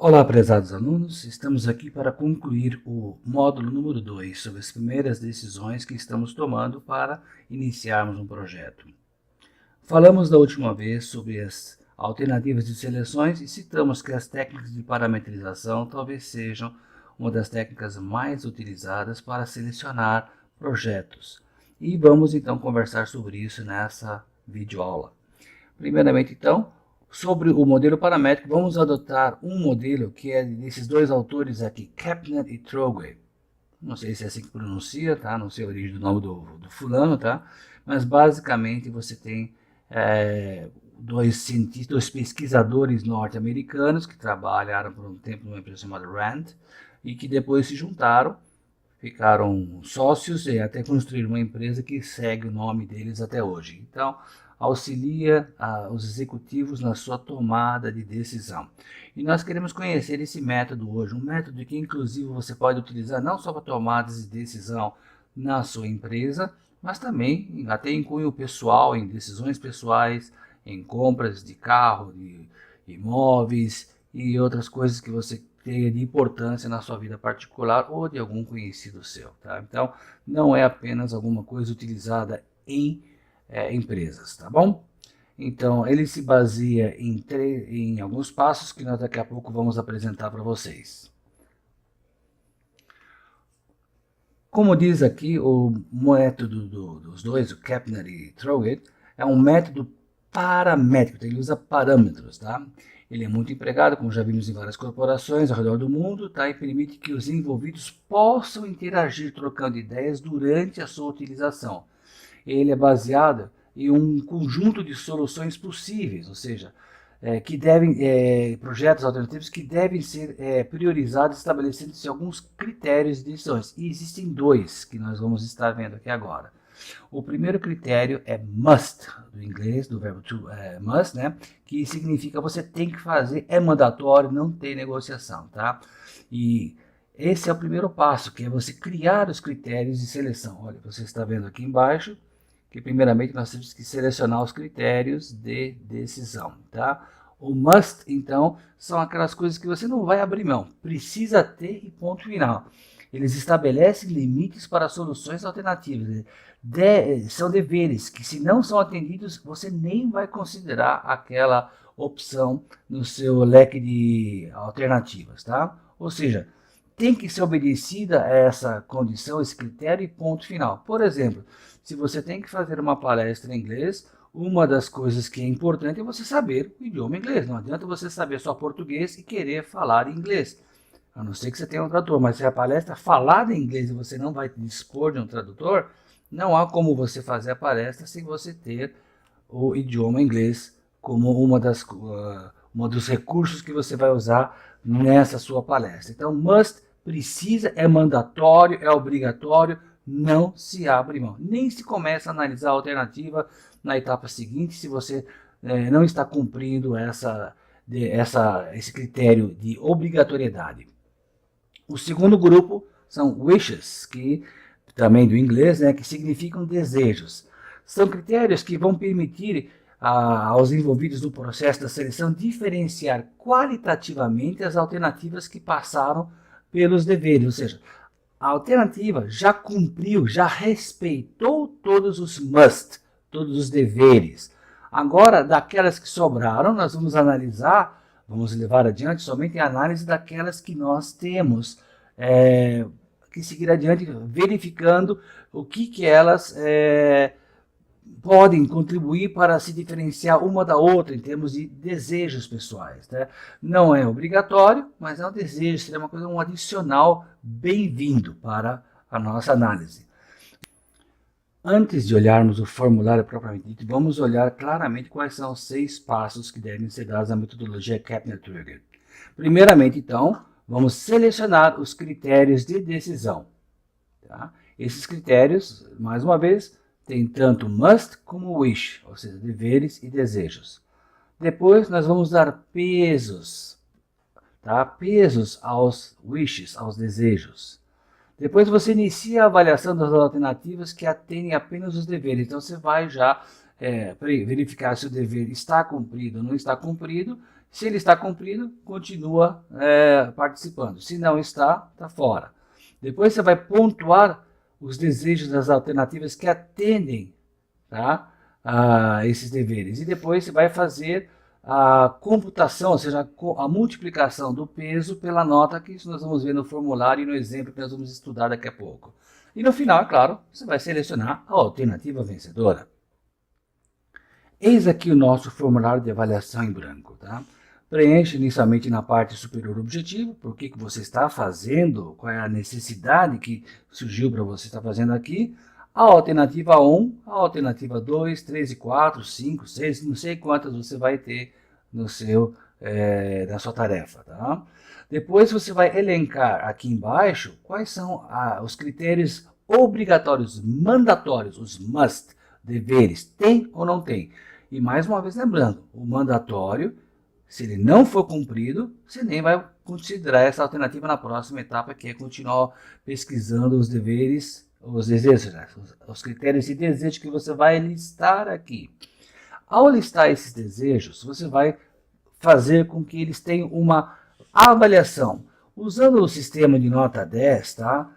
Olá, prezados alunos, estamos aqui para concluir o módulo número 2 sobre as primeiras decisões que estamos tomando para iniciarmos um projeto. Falamos da última vez sobre as alternativas de seleções e citamos que as técnicas de parametrização talvez sejam uma das técnicas mais utilizadas para selecionar projetos. E vamos então conversar sobre isso nessa videoaula. Primeiramente, então, sobre o modelo paramétrico, vamos adotar um modelo que é desses dois autores aqui, Kapner e Trogue. Não sei se é assim que pronuncia, tá? Não sei a origem do nome do fulano, tá? Mas basicamente você tem dois cientistas, dois pesquisadores norte-americanos que trabalharam por um tempo numa empresa chamada RAND e que depois se juntaram, ficaram sócios e até construíram uma empresa que segue o nome deles até hoje. Então, auxilia os executivos na sua tomada de decisão. E nós queremos conhecer esse método hoje, um método que inclusive você pode utilizar não só para tomadas de decisão na sua empresa, mas também até em cunho pessoal, em decisões pessoais, em compras de carro, de imóveis e outras coisas que você tenha de importância na sua vida particular ou de algum conhecido seu. Tá? Então, não é apenas alguma coisa utilizada em empresas, tá bom? Então, ele se baseia em alguns passos que nós daqui a pouco vamos apresentar para vocês. Como diz aqui, o método dos dois, o Kapner e Trogue, é um método paramétrico, ele usa parâmetros, tá? Ele é muito empregado, como já vimos em várias corporações ao redor do mundo, tá? E permite que os envolvidos possam interagir trocando ideias durante a sua utilização. Ele é baseado em um conjunto de soluções possíveis, ou seja, projetos alternativos que devem ser priorizados estabelecendo-se alguns critérios de decisões. E existem dois que nós vamos estar vendo aqui agora. O primeiro critério é must, do inglês, do verbo to, must, né? Que significa você tem que fazer, é mandatório, não tem negociação, tá? E esse é o primeiro passo, que é você criar os critérios de seleção. Olha, você está vendo aqui embaixo, que primeiramente nós temos que selecionar os critérios de decisão, tá? O must, então, são aquelas coisas que você não vai abrir mão, precisa ter e ponto final. Eles estabelecem limites para soluções alternativas, são deveres que, se não são atendidos, você nem vai considerar aquela opção no seu leque de alternativas, tá? Ou seja, tem que ser obedecida essa condição, esse critério e ponto final. Por exemplo, se você tem que fazer uma palestra em inglês, uma das coisas que é importante é você saber o idioma inglês. Não adianta você saber só português e querer falar inglês. A não ser que você tenha um tradutor, mas se a palestra é falada em inglês e você não vai dispor de um tradutor, não há como você fazer a palestra sem você ter o idioma inglês como uma dos recursos que você vai usar nessa sua palestra. Então, must, precisa, é mandatório, é obrigatório, não se abre mão. Nem se começa a analisar a alternativa na etapa seguinte se você não está cumprindo esse critério de obrigatoriedade. O segundo grupo são wishes, que também do inglês, né, que significam desejos. São critérios que vão permitir aos envolvidos no processo da seleção diferenciar qualitativamente as alternativas que passaram pelos deveres, ou seja, a alternativa já cumpriu, já respeitou todos os must, todos os deveres. Agora, daquelas que sobraram, nós vamos analisar, vamos levar adiante somente a análise daquelas que nós temos que seguir adiante, verificando o que elas podem contribuir para se diferenciar uma da outra em termos de desejos pessoais. Tá? Não é obrigatório, mas é um desejo, seria uma coisa, um adicional bem-vindo para a nossa análise. Antes de olharmos o formulário propriamente dito, vamos olhar claramente quais são os 6 passos que devem ser dados na metodologia Kapner-Trogue. Primeiramente, então, vamos selecionar os critérios de decisão. Tá? Esses critérios, mais uma vez, tem tanto must como wish, ou seja, deveres e desejos. Depois nós vamos dar pesos, tá? Pesos aos wishes, aos desejos. Depois você inicia a avaliação das alternativas que atendem apenas os deveres. Então você vai já verificar se o dever está cumprido ou não está cumprido. Se ele está cumprido, continua participando. Se não está, está fora. Depois você vai pontuar os desejos das alternativas que atendem, tá, a esses deveres. E depois você vai fazer a computação, ou seja, a multiplicação do peso pela nota, que isso nós vamos ver no formulário e no exemplo que nós vamos estudar daqui a pouco. E no final, é claro, você vai selecionar a alternativa vencedora. Eis aqui o nosso formulário de avaliação em branco, tá? Preencha inicialmente na parte superior o objetivo, por que você está fazendo, qual é a necessidade que surgiu para você estar fazendo aqui. A alternativa 1, a alternativa 2, 3 e 4, 5, 6, não sei quantas você vai ter no na sua tarefa, tá? Depois você vai elencar aqui embaixo quais são os critérios obrigatórios, mandatórios, os must, deveres, tem ou não tem. E mais uma vez lembrando, o mandatório, se ele não for cumprido, você nem vai considerar essa alternativa na próxima etapa, que é continuar pesquisando os deveres, os desejos, os critérios e desejos que você vai listar aqui. Ao listar esses desejos, você vai fazer com que eles tenham uma avaliação. Usando o sistema de nota 10, tá?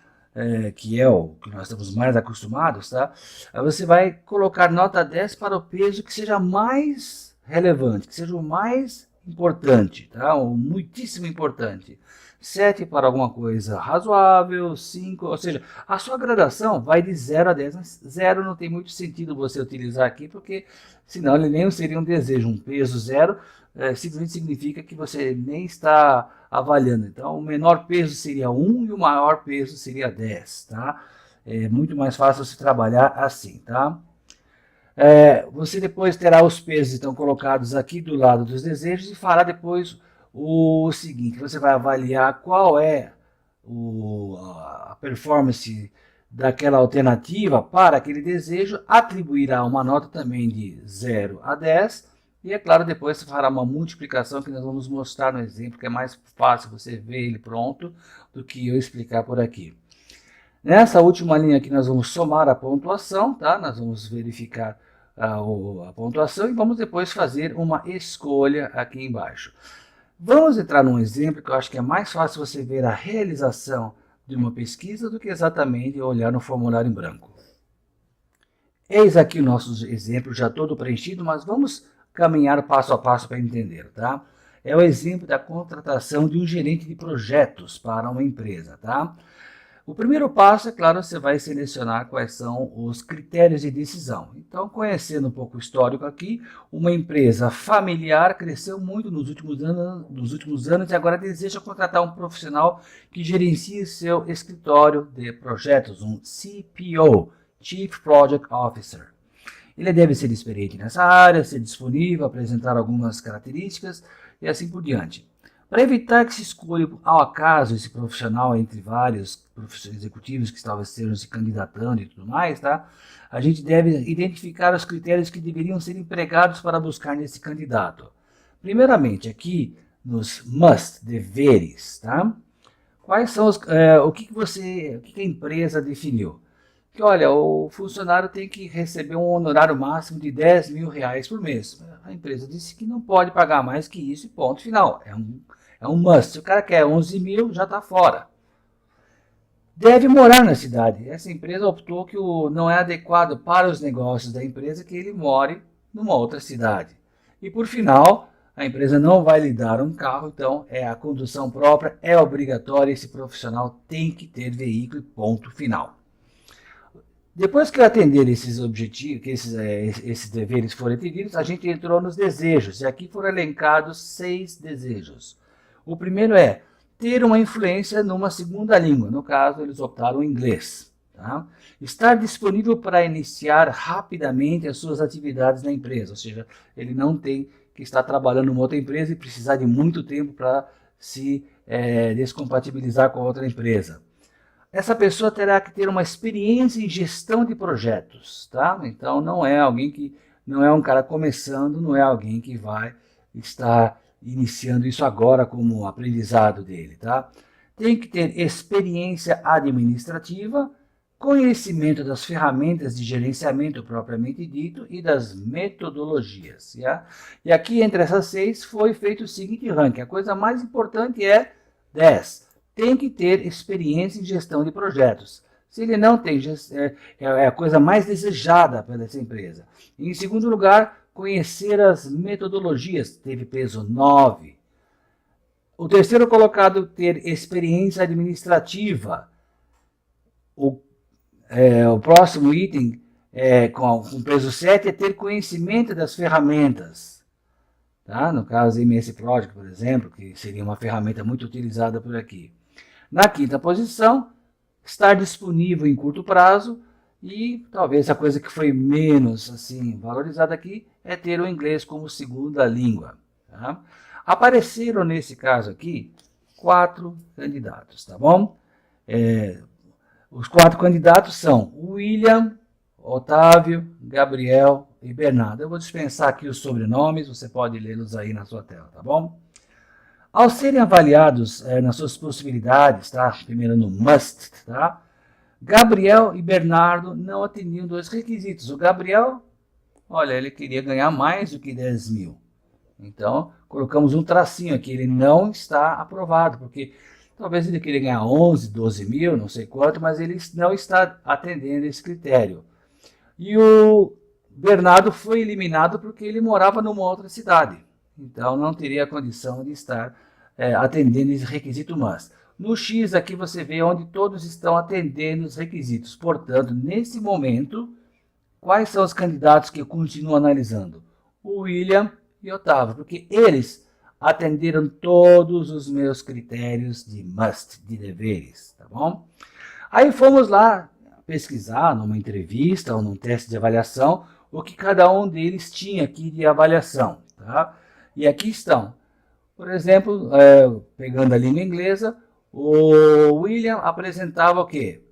Que é o que nós estamos mais acostumados, tá? Você vai colocar nota 10 para o peso que seja mais relevante, que seja o mais importante, tá? O muitíssimo importante. 7 para alguma coisa razoável, 5, ou seja, a sua gradação vai de 0 a 10, mas 0 não tem muito sentido você utilizar aqui, porque senão ele nem seria um desejo, um peso 0, simplesmente significa que você nem está avaliando. Então, o menor peso seria 1 e o maior peso seria 10, tá? É muito mais fácil você trabalhar assim, tá? Você depois terá os pesos então colocados aqui do lado dos desejos e fará depois o seguinte, você vai avaliar qual é a performance daquela alternativa para aquele desejo, atribuirá uma nota também de 0 a 10 e, é claro, depois você fará uma multiplicação que nós vamos mostrar no exemplo, que é mais fácil você ver ele pronto do que eu explicar por aqui. Nessa última linha aqui nós vamos somar a pontuação, tá? Nós vamos verificar a pontuação e vamos depois fazer uma escolha aqui embaixo. Vamos entrar num exemplo que eu acho que é mais fácil você ver a realização de uma pesquisa do que exatamente olhar no formulário em branco. Eis aqui o nosso exemplo já todo preenchido, mas vamos caminhar passo a passo para entender, tá? É o exemplo da contratação de um gerente de projetos para uma empresa, tá? O primeiro passo, é claro, você vai selecionar quais são os critérios de decisão. Então, conhecendo um pouco o histórico aqui, uma empresa familiar cresceu muito nos últimos anos e agora deseja contratar um profissional que gerencie seu escritório de projetos, um CPO, Chief Project Officer. Ele deve ser experiente nessa área, ser disponível, apresentar algumas características e assim por diante. Para evitar que se escolha ao acaso esse profissional entre vários executivos que estavam se candidatando e tudo mais, tá? A gente deve identificar os critérios que deveriam ser empregados para buscar nesse candidato. Primeiramente, aqui nos must, deveres, tá? Quais são o que a empresa definiu? Que, olha, o funcionário tem que receber um honorário máximo de R$10.000 por mês. A empresa disse que não pode pagar mais que isso e ponto final. É um must. Se o cara quer 11 mil, já está fora. Deve morar na cidade. Essa empresa optou que não é adequado para os negócios da empresa que ele more numa outra cidade. E por final, a empresa não vai lhe dar um carro, então a condução própria é obrigatória. Esse profissional tem que ter veículo e ponto final. Depois que atender esses objetivos, que esses deveres forem atendidos, a gente entrou nos desejos. E aqui foram elencados 6 desejos. O primeiro é ter uma influência numa segunda língua. No caso, eles optaram em inglês. Tá? Estar disponível para iniciar rapidamente as suas atividades na empresa. Ou seja, ele não tem que estar trabalhando em outra empresa e precisar de muito tempo para se descompatibilizar com a outra empresa. Essa pessoa terá que ter uma experiência em gestão de projetos, tá? Então não é um cara começando, não é alguém que vai estar iniciando isso agora como aprendizado dele, tá? Tem que ter experiência administrativa, conhecimento das ferramentas de gerenciamento propriamente dito e das metodologias. Yeah? E aqui, entre essas 6, foi feito o seguinte ranking. A coisa mais importante é 10. Tem que ter experiência em gestão de projetos. Se ele não tem, é a coisa mais desejada pela essa empresa. Em segundo lugar, conhecer as metodologias, teve peso 9. O terceiro colocado, ter experiência administrativa. O próximo item, com peso 7, é ter conhecimento das ferramentas. Tá? No caso, MS Project, por exemplo, que seria uma ferramenta muito utilizada por aqui. Na quinta posição, estar disponível em curto prazo. E talvez a coisa que foi menos assim, valorizada aqui é ter o inglês como segunda língua. Tá? Apareceram nesse caso aqui 4 candidatos, tá bom? Os 4 candidatos são William, Otávio, Gabriel e Bernardo. Eu vou dispensar aqui os sobrenomes, você pode lê-los aí na sua tela, tá bom? Ao serem avaliados nas suas possibilidades, tá? Primeiro no must, tá? Gabriel e Bernardo não atendiam 2 requisitos. O Gabriel, olha, ele queria ganhar mais do que 10 mil. Então, colocamos um tracinho aqui, ele não está aprovado, porque talvez ele queria ganhar 11, 12 mil, não sei quanto, mas ele não está atendendo esse critério. E o Bernardo foi eliminado porque ele morava numa outra cidade. Então, não teria condição de estar atendendo esse requisito must. No X aqui você vê onde todos estão atendendo os requisitos. Portanto, nesse momento, quais são os candidatos que eu continuo analisando? O William e Otávio, porque eles atenderam todos os meus critérios de must, de deveres, tá bom? Aí fomos lá pesquisar numa entrevista ou num teste de avaliação o que cada um deles tinha aqui de avaliação, tá? E aqui estão. Por exemplo, pegando a língua inglesa, o William apresentava o quê?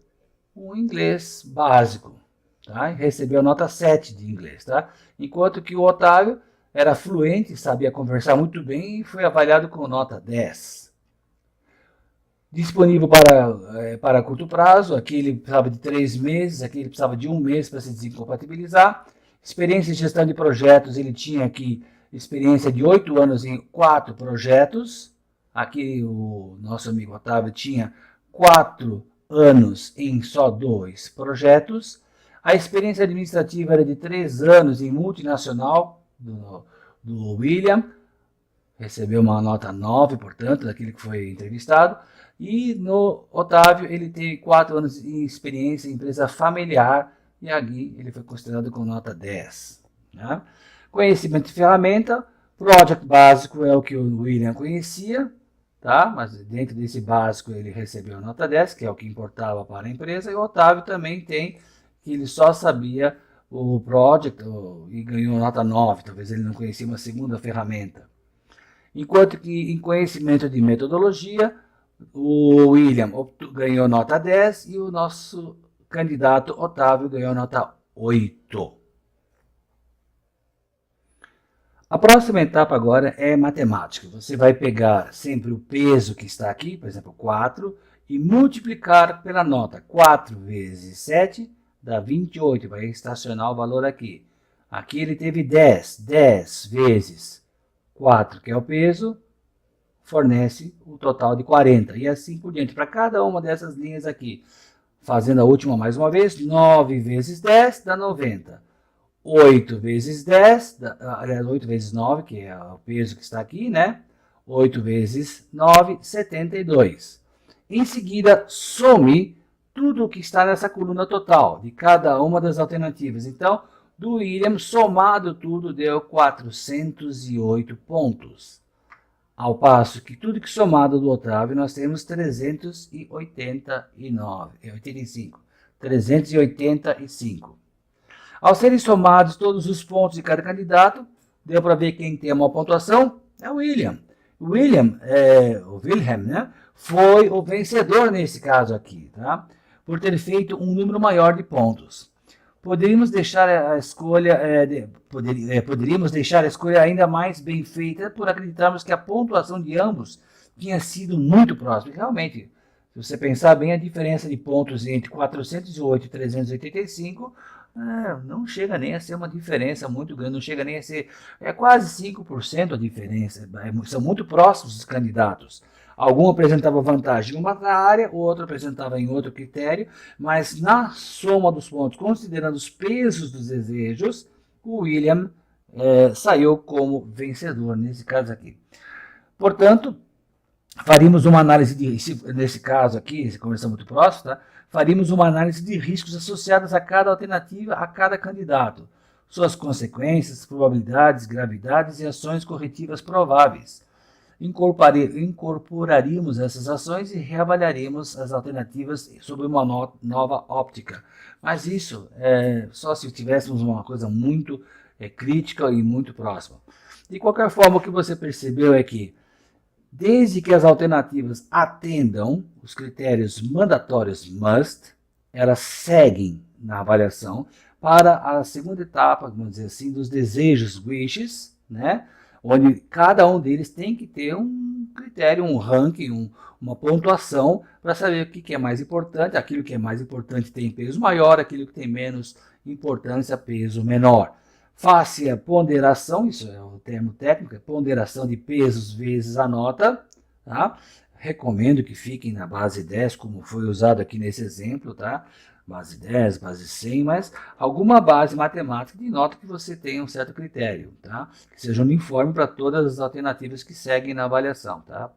Um inglês básico, tá? E recebeu nota 7 de inglês, tá? Enquanto que o Otávio era fluente, sabia conversar muito bem e foi avaliado com nota 10. Disponível para curto prazo, aqui ele precisava de 3 meses, aqui ele precisava de 1 mês para se desincompatibilizar. Experiência em gestão de projetos, ele tinha aqui experiência de 8 anos em 4 projetos. Aqui o nosso amigo Otávio tinha 4 anos em só 2 projetos. A experiência administrativa era de 3 anos em multinacional do William. Recebeu uma nota 9, portanto, daquele que foi entrevistado. E no Otávio ele tem 4 anos de experiência em empresa familiar. E aqui ele foi considerado com nota 10. Né? Conhecimento de ferramenta. Project básico é o que o William conhecia. Tá? Mas dentro desse básico ele recebeu nota 10, que é o que importava para a empresa, e o Otávio também tem, que ele só sabia o Project e ganhou nota 9, talvez ele não conhecia uma segunda ferramenta. Enquanto que em conhecimento de metodologia, o William ganhou nota 10 e o nosso candidato Otávio ganhou nota 8. A próxima etapa agora é matemática. Você vai pegar sempre o peso que está aqui, por exemplo, 4, e multiplicar pela nota. 4 vezes 7 dá 28, vai estacionar o valor aqui. Aqui ele teve 10. 10 vezes 4, que é o peso, fornece o total de 40. E assim por diante, para cada uma dessas linhas aqui. Fazendo a última mais uma vez, 9 vezes 10 dá 90. 8 vezes 10, aliás, 8 vezes 9, que é o peso que está aqui, né? 8 vezes 9, 72. Em seguida, some tudo o que está nessa coluna total, de cada uma das alternativas. Então, do William, somado tudo, deu 408 pontos. Ao passo que tudo que somado do Otávio, nós temos 385. Ao serem somados todos os pontos de cada candidato, deu para ver quem tem a maior pontuação? É o William. O William, né, foi o vencedor nesse caso aqui, tá? Por ter feito um número maior de pontos. Poderíamos deixar a escolha, poderíamos deixar a escolha ainda mais bem feita por acreditarmos que a pontuação de ambos tinha sido muito próxima. Realmente, Se você pensar bem, a diferença de pontos entre 408 e 385 não chega nem a ser uma diferença muito grande, não chega nem a ser, é quase 5% a diferença, são muito próximos os candidatos. Algum apresentava vantagem em uma área, o outro apresentava em outro critério, mas na soma dos pontos, considerando os pesos dos desejos, o William saiu como vencedor nesse caso aqui. Portanto, faríamos uma análise nesse caso aqui, se conversão muito próximo, tá? Faríamos uma análise de riscos associados a cada alternativa, a cada candidato, suas consequências, probabilidades, gravidades e ações corretivas prováveis. Incorporaríamos essas ações e reavaliaríamos as alternativas sob uma nova óptica. Mas isso só se tivéssemos uma coisa muito crítica e muito próxima. De qualquer forma, o que você percebeu é que, desde que as alternativas atendam os critérios mandatórios must, elas seguem na avaliação para a segunda etapa, vamos dizer assim, dos desejos wishes, né? Onde cada um deles tem que ter um critério, um ranking, uma pontuação para saber o que é mais importante. Aquilo que é mais importante tem peso maior, aquilo que tem menos importância, peso menor. Face a ponderação, isso é o termo técnico, ponderação de pesos vezes a nota, tá? Recomendo que fiquem na base 10, como foi usado aqui nesse exemplo, tá? Base 10, base 100, mas alguma base matemática de nota que você tenha um certo critério, tá? Que seja uniforme para todas as alternativas que seguem na avaliação, tá?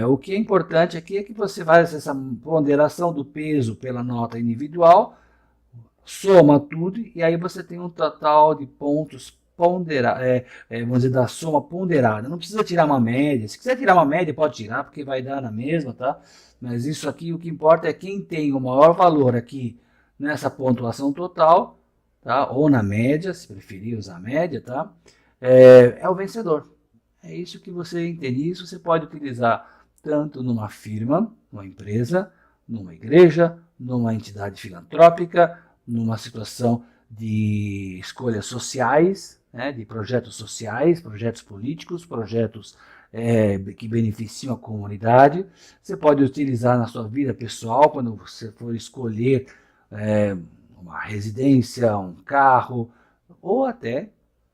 O que é importante aqui é que você faz essa ponderação do peso pela nota individual, soma tudo e aí você tem um total de pontos ponderados, vamos dizer, da soma ponderada. Não precisa tirar uma média. Se quiser tirar uma média, pode tirar, porque vai dar na mesma, tá? Mas isso aqui, o que importa é quem tem o maior valor aqui nessa pontuação total, tá? Ou na média, se preferir usar a média, tá? É o vencedor. É isso que você entende. Isso você pode utilizar tanto numa firma, numa empresa, numa igreja, numa entidade filantrópica, numa situação de escolhas sociais, né, de projetos sociais, projetos políticos, projetos que beneficiam a comunidade. Você pode utilizar na sua vida pessoal, quando você for escolher uma residência, um carro, ou até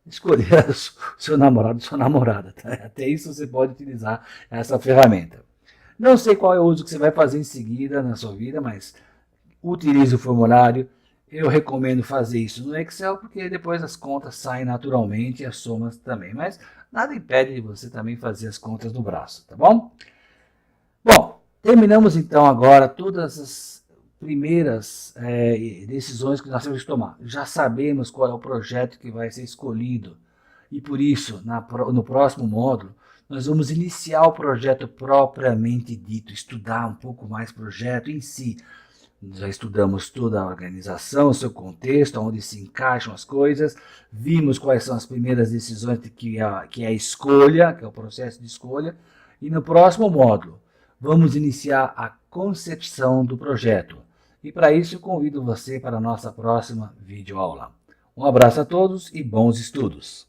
escolher o seu namorado, sua namorada. Tá? Até isso você pode utilizar essa ferramenta. Não sei qual é o uso que você vai fazer em seguida na sua vida, mas utilize o formulário. Eu recomendo fazer isso no Excel, porque depois as contas saem naturalmente e as somas também. Mas nada impede de você também fazer as contas no braço, tá bom? Bom, terminamos então agora todas as primeiras decisões que nós temos que tomar. Já sabemos qual é o projeto que vai ser escolhido. E por isso, no próximo módulo, nós vamos iniciar o projeto propriamente dito, estudar um pouco mais o projeto em si. Já estudamos toda a organização, o seu contexto, onde se encaixam as coisas, vimos quais são as primeiras decisões que é a escolha, que é o processo de escolha, e no próximo módulo vamos iniciar a concepção do projeto. E para isso eu convido você para a nossa próxima videoaula. Um abraço a todos e bons estudos!